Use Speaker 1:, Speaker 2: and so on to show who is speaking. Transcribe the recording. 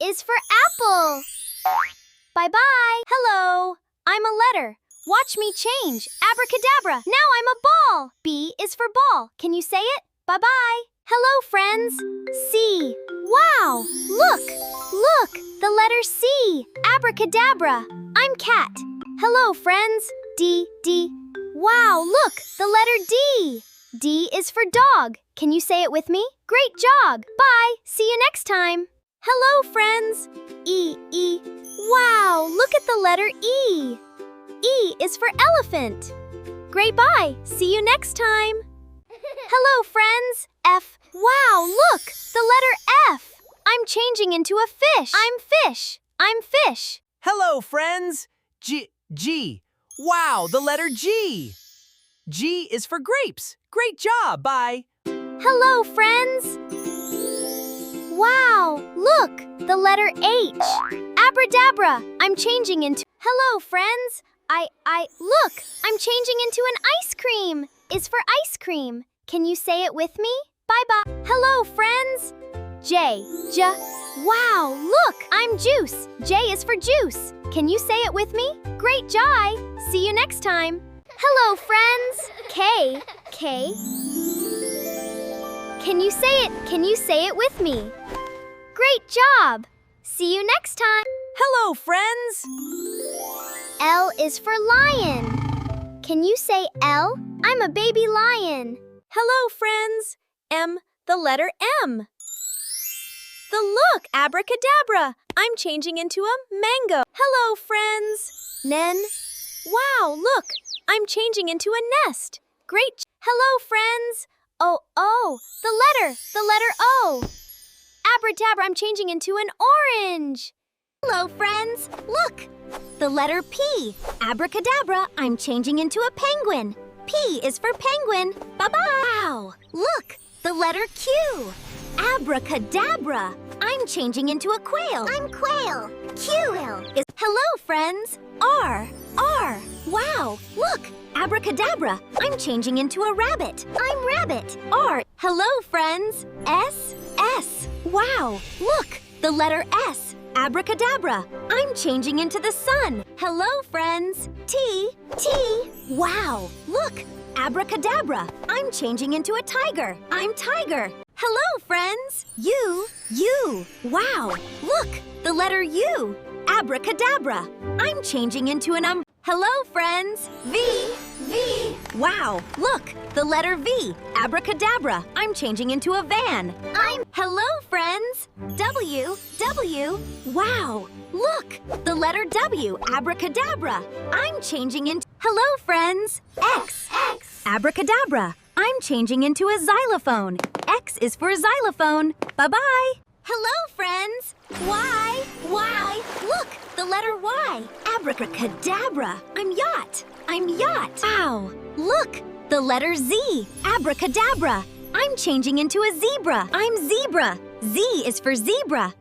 Speaker 1: is for apple. Bye-bye. Hello, I'm a letter. Watch me change. Abracadabra. Now I'm a ball. B is for ball. Can you say it? Bye-bye. Hello, friends. C. Wow, look, the letter C. Abracadabra. I'm cat. Hello, friends. D. Wow, look, the letter D. D is for dog. Can you say it with me? Great job. Bye. See you next time. Hello, friends. E. Wow, look at the letter E. E is for elephant. Great, bye. See you next time. Hello, friends. F. Wow, look, the letter F. I'm changing into a fish. I'm fish.
Speaker 2: Hello, friends. G. Wow, the letter G. G is for grapes. Great job. Bye.
Speaker 1: Hello, friends. Wow, look, the letter H. Abracadabra. I'm changing into... Hello, friends. Look, I'm changing into an ice cream. Is for ice cream. Can you say it with me? Bye-bye. Hello, friends. J. Wow, look, I'm juice. J is for juice. Can you say it with me? Great job. See you next time. Hello, friends. K. Can you say it with me? Great job. See you next time.
Speaker 2: Hello, friends.
Speaker 1: L is for lion. Can you say L? I'm a baby lion.
Speaker 2: Hello, friends. M, the letter M. Look, abracadabra. I'm changing into a mango. Hello, friends. Nen. Wow, look, I'm changing into a nest. Great.
Speaker 1: Hello, friends. Oh, the letter O. Abracadabra, I'm changing into an orange. Hello, friends. Look, the letter P. Abracadabra, I'm changing into a penguin. P is for penguin. Bye-bye. Wow, look, the letter Q. Abracadabra, I'm changing into a quail. I'm quail. Q is... Hello, friends. R. Wow, look, abracadabra, I'm changing into a rabbit. I'm rabbit. R. Hello, friends. S. Wow, look, the letter S. Abracadabra, I'm changing into the sun. Hello, friends. T. Wow, look, abracadabra, I'm changing into a tiger. I'm tiger. Hello, friends. U. Wow, look, the letter U. Abracadabra, I'm changing into an Hello, friends. V. Wow, look, the letter V. Abracadabra, I'm changing into a van. Hello, friends. W. Wow, look, the letter W. Abracadabra, I'm changing into... Hello, friends. X. Abracadabra, I'm changing into a xylophone. X is for xylophone. Bye-bye. Hello, friends. Y. Look, the letter Y. Abracadabra, I'm yacht. Wow, look, the letter Z. Abracadabra, I'm changing into a zebra. I'm zebra. Z is for zebra.